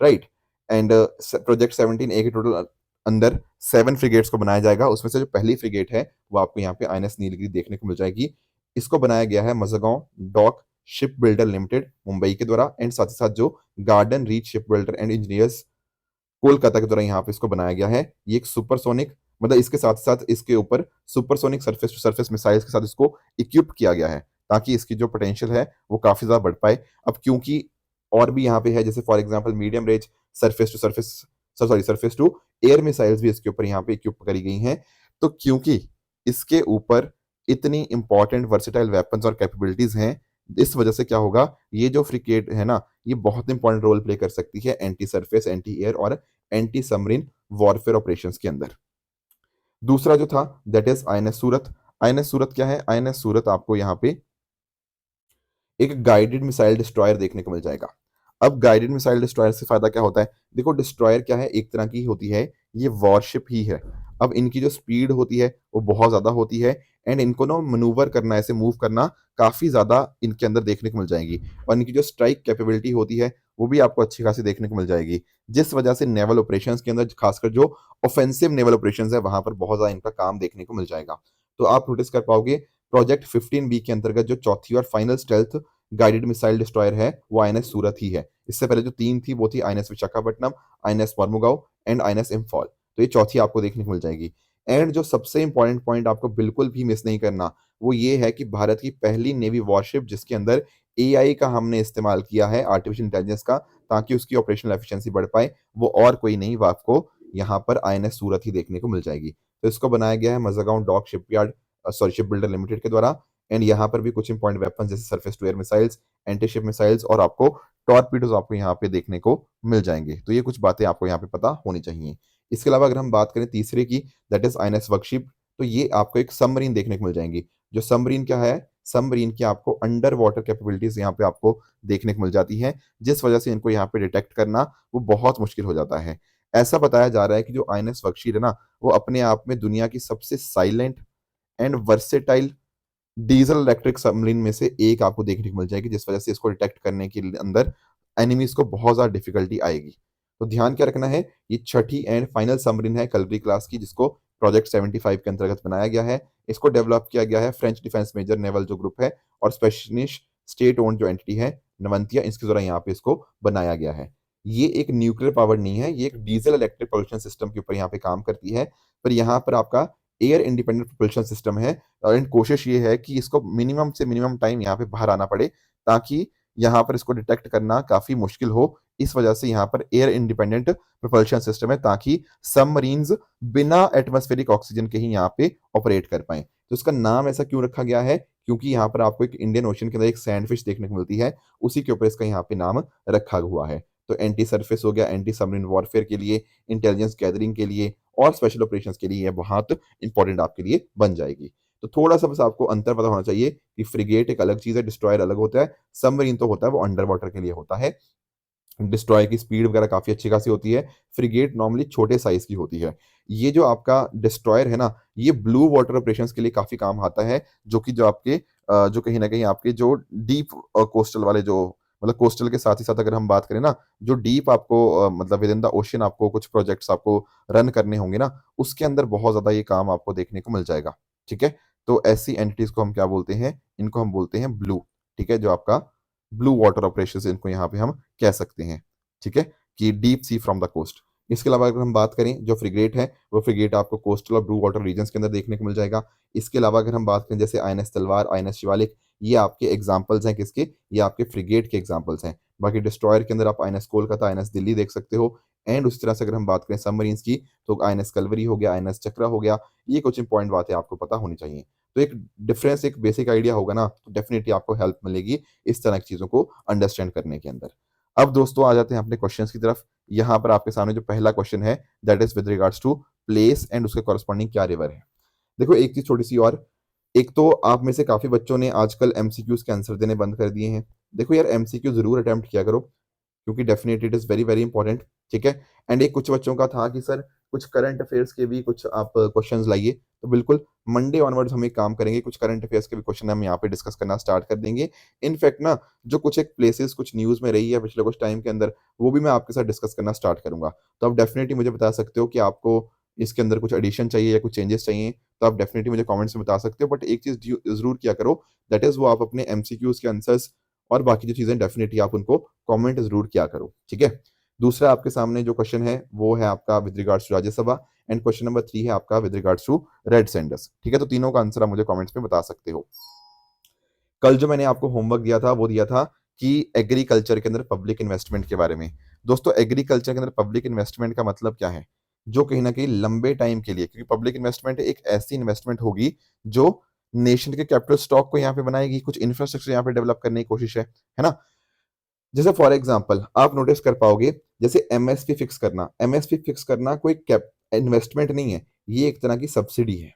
Speaker 1: right. And project 17A के टोटल अंदर 7 फ्रिगेट्स को बनाया जाएगा। उसमें से जो पहली फ्रिगेट है वो आपको यहाँ पे आईएनएस नीलगिरी देखने को मिल जाएगी। इसको बनाया गया है Mazagon dock ship builder limited Mumbai के द्वारा, एंड साथ ही साथ जो garden reach ship builder and engineers Kolkata के द्वारा यहाँ पे इसको बनाया गया है। ये एक सुपरसोनिक, मतलब इसके साथ साथ इसके ऊपर supersonic surface to surface missiles के साथ इसको इक्विप किया गया है, ताकि इसकी जो पोटेंशियल है वो काफी ज्यादा बढ़ पाए। अब क्योंकि और भी यहाँ पे है, जैसे for example medium range surface to surface, sorry surface to air missiles भी इसके ऊपर यहाँ पे इक्विप करी गई हैं। तो क्योंकि इसके ऊपर इतनी इंपॉर्टेंट वर्सेटाइल वेपन्स और कैपेबिलिटीज हैं, इस वजह से क्या होगा, ये जो फ्रिगेट है ना, ये बहुत इंपॉर्टेंट रोल प्ले कर सकती है एंटी सरफेस, एंटी एयर और एंटी सबमरीन वॉरफेयर ऑपरेशंस के अंदर। दूसरा जो था that is INS Surat. INS Surat क्या है? आईएनएस सूरत आपको यहाँ पे एक गाइडेड मिसाइल डिस्ट्रॉयर देखने को मिल जाएगा। अब गाइडेड मिसाइल डिस्ट्रॉयर से फायदा क्या होता है? देखो डिस्ट्रॉयर क्या है, एक तरह की होती है, ये वॉरशिप ही है। अब इनकी जो स्पीड होती है वो बहुत ज्यादा होती है, एंड इनको ना मनूवर करना, ऐसे मूव करना काफी ज्यादा इनके अंदर देखने को मिल जाएगी। और इनकी जो स्ट्राइक कैपेबिलिटी होती है वो भी आपको अच्छी खासी देखने को मिल जाएगी, जिस वजह से नेवल ऑपरेशंस के अंदर, खासकर जो ऑफेंसिव नेवल ऑपरेशंस है वहां पर बहुत ज्यादा इनका काम देखने को मिल जाएगा। तो आप नोटिस कर पाओगे प्रोजेक्ट 15B के अंतर्गत जो चौथी और final stealth guided missile destroyer है वो आईएनएस सूरत ही है। इससे पहले जो 3 थी वो थी INS Visakhapatnam, INS Mormugao and INS Imphal. तो ये चौथी आपको देखने को मिल जाएगी। एंड जो सबसे इंपॉर्टेंट पॉइंट आपको बिल्कुल भी मिस नहीं करना, वो ये है कि भारत की पहली नेवी वॉरशिप जिसके अंदर एआई का हमने इस्तेमाल किया है, आर्टिफिशियल इंटेलिजेंस का, ताकि उसकी ऑपरेशनल एफिशिएंसी बढ़ पाए, वो और कोई नहीं, वो आपको यहाँ पर आईएनएस सूरत ही देखने को मिल जाएगी। तो इसको बनाया गया है Mazagon dock shipyard, sorry ship builder limited के द्वारा। एंड यहाँ पर भी कुछ इंपॉर्टेंट वेपन जैसे surface to air missiles, anti ship missiles और आपको टॉर्पीडोज आपको यहाँ पे देखने को मिल जाएंगे। तो ये कुछ बातें आपको यहाँ पे पता होनी चाहिए। इसके अलावा अगर हम बात करें तीसरे की, दैट इज आईएनएस बख्शी, तो ये आपको एक सबमरीन देखने को मिल जाएंगी। जो सबमरीन क्या है, सबमरीन की आपको अंडर वाटर कैपेबिलिटीज यहाँ पे आपको देखने को मिल जाती है, जिस वजह से इनको यहाँ पे डिटेक्ट करना वो बहुत मुश्किल हो जाता है। ऐसा बताया जा रहा है कि जो आईएनएस बख्शी है ना, वो अपने आप में दुनिया की सबसे silent and versatile diesel electric submarine में से एक आपको देखने को मिल जाएगी, जिस वजह से इसको डिटेक्ट करने के अंदर एनिमीज को बहुत ज्यादा डिफिकल्टी आएगी। तो ध्यान क्या रखना है, ये छठी एंड फाइनल सबमरीन है कलरी क्लास की, जिसको प्रोजेक्ट 75 के अंतर्गत बनाया गया है। इसको डेवलप किया गया है फ्रेंच डिफेंस मेजर नेवल जो ग्रुप है और स्पेनिश स्टेट ओन्ड जो एंटिटी है नवंतिया, इसके द्वारा यहाँ पे इसको बनाया गया है। ये एक न्यूक्लियर पावर्ड नहीं है, ये एक डीजल इलेक्ट्रिक propulsion सिस्टम के ऊपर यहाँ पे काम करती है। पर यहाँ पर आपका एयर इंडिपेंडेंट propulsion सिस्टम है एंड कोशिश ये है कि इसको मिनिमम से मिनिमम टाइम यहाँ पे बाहर आना पड़े, ताकि यहाँ पर इसको डिटेक्ट करना काफ़ी मुश्किल हो। इस वजह से यहाँ पर एयर इंडिपेंडेंट propulsion सिस्टम है, ताकि सबमरीन्स बिना एटमॉस्फेरिक ऑक्सीजन के ही यहाँ पे ऑपरेट कर पाएँ। तो इसका नाम ऐसा क्यों रखा गया है? क्योंकि यहाँ पर आपको एक इंडियन ओशन के अंदर एक सैंडफिश देखने को मिलती है, उसी के ऊपर इसका यहाँ पे नाम रखा हुआ है। तो एंटी सरफेस हो गया, एंटी सबमरीन वॉरफेयर के लिए, इंटेलिजेंस गैदरिंग के लिए और स्पेशल ऑपरेशंस के लिए ये बहुत इंपॉर्टेंट आपके लिए बन जाएगी। तो थोड़ा-सा बस आपको अंतर पता होना चाहिए कि फ्रिगेट एक अलग चीज़ है, डिस्ट्रॉयर अलग होता है, सबमरीन तो होता है वो अंडर वाटर के लिए होता है। डिस्ट्रॉय की स्पीड वगैरह काफ़ी अच्छी खासी होती है। फ्रिगेट नॉर्मली छोटे साइज़ की होती है। ये जो आपका डिस्ट्रॉयर है ना, ये ब्लू वाटर ऑपरेशंस के लिए काफ़ी काम आता है, जो आपके जो कहीं न कहीं आपके जो डीप कोस्टल वाले जो मतलब कोस्टल के साथ ही साथ अगर हम बात करें ना, जो डीप आपको मतलब विद इन द ओशन आपको कुछ प्रोजेक्ट्स आपको रन करने होंगे ना, उसके अंदर बहुत ज़्यादा ये काम आपको देखने को मिल जाएगा। ठीक है? तो ऐसी एंटिटीज़ को हम क्या बोलते हैं? इनको हम बोलते हैं ब्लू। ठीक है? जो आपका ब्लू वाटर ऑपरेशंस इनको यहाँ पे हम कह सकते हैं, ठीक है? कि deep sea from the coast. इसके अलावा अगर हम बात करें जो फ्रिगेट है, वो फ्रिगेट आपको कोस्टल और ब्लू वाटर रीजन्स के अंदर देखने को मिल जाएगा। इसके अलावा अगर हम बात करें जैसे आईएनएस तलवार, आईएनएस शिवालिक, ये आपके एग्ज़ाम्पल्स हैं किसके? ये आपके फ्रिगेट के एग्ज़ाम्पल्स हैं। बाकी डिस्ट्रॉयर के अंदर आप आईएनएस कोलकाता, आईएनएस दिल्ली देख सकते हो एंड उसी तरह से अगर हम बात करें सबमरीन्स की, तो आईएनएस कलवरी हो गया, आईएनएस चक्रा हो गया, ये कुछ इंपॉर्टेंट बातें आपको पता होनी चाहिए। तो एक डिफरेंस, एक बेसिक आइडिया होगा ना, तो डेफिनिटली आपको हेल्प मिलेगी इस तरह की चीज़ों को अंडरस्टैंड करने के अंदर। अब दोस्तों आ जाते हैं अपने क्वेश्चंस की तरफ। यहाँ पर आपके सामने जो पहला क्वेश्चन है that is with regards to place and उसके कॉरेस्पॉन्डिंग क्या रिवर है। देखो एक चीज़ छोटी-सी और, एक तो आप में से काफ़ी बच्चों ने आजकल एमसीक्यूज़ के आंसर देने बंद कर दिए हैं। देखो यार एमसीक्यू ज़रूर अटेम्प्ट किया करो, क्योंकि definitely it is very, very important, ठीक है? एंड एक कुछ बच्चों का था कि सर कुछ करंट अफ़ेयर्स के भी कुछ आप क्वेश्चन्स लाइए, तो बिल्कुल मंडे ऑनवर्ड्स हम एक काम करेंगे, कुछ करंट अफ़ेयर्स के भी क्वेश्चन हम यहाँ पे डिस्कस करना स्टार्ट कर देंगे। इनफैक्ट ना जो कुछ एक प्लेसेस कुछ न्यूज़ में रही है पिछले कुछ टाइम के अंदर, वो भी मैं आपके साथ डिस्कस करना स्टार्ट करूँगा। तो आप डेफ़िनेटली मुझे बता सकते हो कि आपको इसके अंदर कुछ एडिशन चाहिए या कुछ चेंजेस चाहिए, तो आप डेफ़िनेटली मुझे कमेंट्स में बता सकते हो। बट एक चीज़ ज़रूर किया करो, दैट इज़ वो आप अपने एमसीक्यूज़ के आंसर्स और बाकी जो चीज़ें डेफ़िनेटली आप उनको कमेंट ज़रूर किया करो, ठीक है? दूसरा आपके सामने जो क्वेश्चन है, वो है आपका with regards to Rajya Sabha and question number 3 है आपका with regards to red sanders, ठीक है? तो तीनों का आंसर आप मुझे कमेंट्स में बता सकते हो। कल जो मैंने आपको होमवर्क दिया था, वो दिया था कि एग्रीकल्चर के अंदर पब्लिक इन्वेस्टमेंट के बारे में। दोस्तों एग्रीकल्चर के अंदर पब्लिक इन्वेस्टमेंट का मतलब क्या है? जो कहीं न कहीं लंबे टाइम के लिए, क्योंकि पब्लिक इन्वेस्टमेंट एक ऐसी इन्वेस्टमेंट होगी, जो नेशन के कैपिटल स्टॉक को यहाँ पे बनाएगी, कुछ इंफ्रास्ट्रक्चर यहाँ पे डेवलप करने की कोशिश है ना? जैसे फॉर एग्जांपल आप नोटिस कर पाओगे, जैसे एमएसपी फिक्स करना कोई कैप इन्वेस्टमेंट नहीं है, ये एक तरह की सब्सिडी है।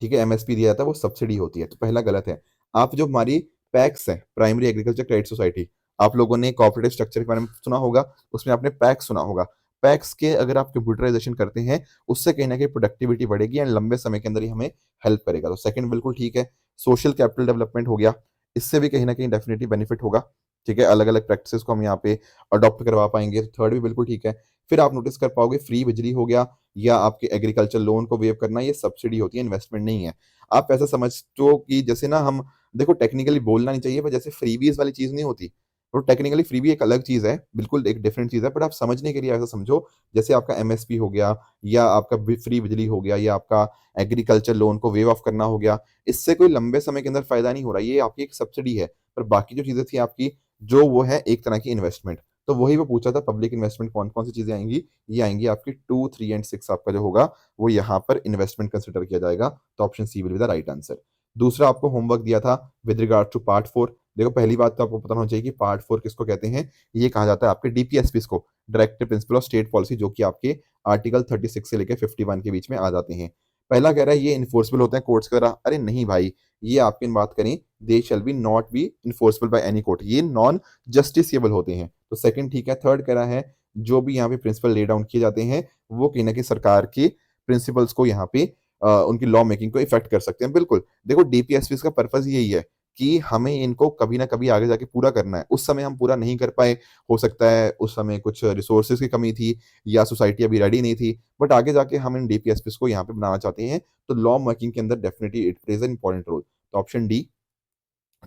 Speaker 1: ठीक है? एमएसपी दिया जाता है, वो सब्सिडी होती है, तो पहला गलत है। आप जो हमारी पैक्स है, प्राइमरी एग्रीकल्चर क्रेडिट सोसाइटी, आप लोगों ने कोऑपरेटिव स्ट्रक्चर के बारे में सुना होगा, उसमें आपने पैक्स सुना होगा। पैक्स के अगर आप कंप्यूटराइजेशन करते हैं, उससे कहीं न कहीं प्रोडक्टिविटी बढ़ेगी एंड लंबे समय के अंदर ही हमें हेल्प करेगा। तो सेकंड बिल्कुल ठीक है। सोशल कैपिटल डेवलपमेंट हो गया, इससे भी कहीं न कहीं डेफिनिटली बेनिफिट होगा। ठीक है? अलग-अलग प्रैक्टिसेस को हम यहाँ पे अडॉप्ट करवा पाएँगे, तो थर्ड भी बिल्कुल ठीक है। फिर आप नोटिस कर पाओगे फ्री बिजली हो गया या आपके एग्रीकल्चर लोन को वेव करना, ये सब्सिडी होती है, इन्वेस्टमेंट नहीं है। आप ऐसा समझो कि जैसे ना हम देखो टेक्निकली बोलना नहीं चाहिए, पर जैसे फ्रीबीज़ वाली चीज़ नहीं होती, तो टेक्निकली फ्रीबी एक अलग चीज़ है, बिल्कुल एक डिफरेंट चीज़ है, बट आप समझने के लिए ऐसा समझो, जैसे आपका एमएसपी हो गया या आपका फ्री बिजली हो गया या आपका एग्रीकल्चर लोन को वेव ऑफ करना हो गया, इससे कोई लंबे समय के अंदर फायदा नहीं हो रहा, ये आपकी एक सब्सिडी है। पर बाकी जो चीज़ें थी आपकी, जो वो है एक तरह की इन्वेस्टमेंट। तो वही वो पूछा था पब्लिक इन्वेस्टमेंट कौन-कौन सी चीज़ें आएँगी? ये आएँगी आपकी 2, 3 एंड 6 आपका जो होगा, वो यहाँ पर इन्वेस्टमेंट कंसिडर किया जाएगा, तो option C will be the right answer. दूसरा आपको होमवर्क दिया था विद रिगार्ड टू पार्ट 4। देखो पहली बात तो आपको पता होना चाहिए कि पार्ट 4 किसको कहते हैं? ये कहा जाता है आपके डीपीएसपीज़ को, directive principle of state policy, जो कि आपके आर्टिकल 36 से लेके 51 के बीच में आ जाते हैं। पहला कह रहा है ये एन्फोर्सेबल होते हैं कोर्ट्स के द्वारा। अरे नहीं भाई, ये आपकी बात करें, they shall be not be enforceable by any court, ये नॉन जस्टिसेबल होते हैं। तो सेकंड ठीक है। थर्ड कह रहा है जो भी यहाँ पे प्रिंसिपल ले डाउन किए जाते हैं, वो कहीं न कहीं सरकार के प्रिंसिपल्स को यहाँ पे उनकी लॉ मेकिंग को इफेक्ट कर सकते हैं। बिल्कुल, देखो डीपीएसपीज़ का पर्पज़ यही है कि हमें इनको कभी न कभी आगे जाके पूरा करना है। उस समय हम पूरा नहीं कर पाए, हो सकता है उस समय कुछ रिसोर्सेज़ की कमी थी या सोसाइटी अभी रेडी नहीं थी, बट आगे जाके हम इन डीपीएसपीज़ को यहाँ पे बनाना चाहते हैं, तो लॉ मेकिंग के अंदर definitely it plays an important role. तो option D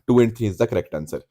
Speaker 1: 2 and 3 is the correct answer.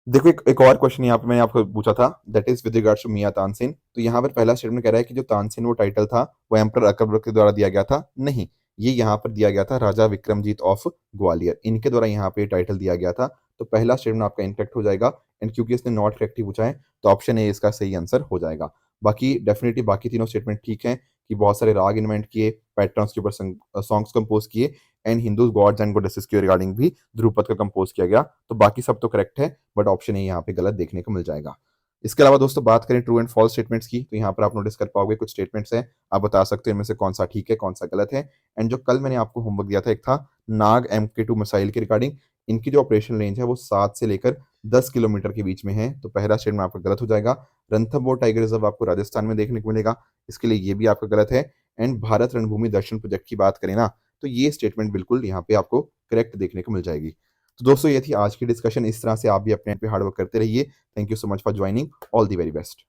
Speaker 1: देखो एक और क्वेश्चन यहाँ पे मैंने आपको पूछा था, that is with regards to Mian Tansen. तो यहाँ पर पहला स्टेटमेंट कह रहा है कि जो तानसेन वो टाइटल था वो एम्परर अकबर के द्वारा दिया गया था। नहीं, ये यहाँ पर दिया गया था राजा विक्रमजीत ऑफ ग्वालियर, इनके द्वारा यहाँ पे टाइटल दिया गया था। तो पहला स्टेटमेंट आपका इनकरेक्ट हो जाएगा। एंड क्योंकि इसने नॉट करेक्टली पूछा है तो ऑप्शन ए इसका सही आंसर हो जाएगा। बाकी डेफिनेटली बाकी तीनों स्टेटमेंट ठीक हैं कि बहुत सारे राग इन्वेंट किए, पैटर्न्स के ऊपर सॉन्ग्स कंपोज किए, and Hindu gods and goddesses के रिगार्डिंग भी ध्रुपद का कंपोज किया गया। तो बाकी सब तो करेक्ट है, बट ऑप्शन ए यहाँ पे गलत देखने को मिल जाएगा। इसके अलावा दोस्तों बात करें ट्रू एंड फॉल्स स्टेटमेंट्स की, तो यहाँ पर आप नोटिस कर पाओगे कुछ स्टेटमेंट्स हैं, आप बता सकते हो इनमें से कौन सा ठीक है कौन सा गलत है। एंड जो कल मैंने आपको होमवर्क दिया था, एक था नाग MK2 मिसाइल के रिगार्डिंग, इनकी जो ऑपरेशन रेंज है वो 7 से लेकर 10 किलोमीटर के बीच में है। तो पहला स्टेटमेंट आपका गलत हो जाएगा। रणथंबोर टाइगर रिजर्व आपको राजस्थान में देखने को मिलेगा, इसके लिए ये भी आपका गलत है। एंड भारत रणभूमि दर्शन प्रोजेक्ट की बात करें ना, तो ये स्टेटमेंट बिल्कुल यहाँ पे आपको करेक्ट देखने को मिल जाएगी। तो दोस्तों ये थी आज की डिस्कशन। इस तरह से आप भी अपने पे हार्ड वर्क करते रहिए। Thank you so much for joining. All the very best.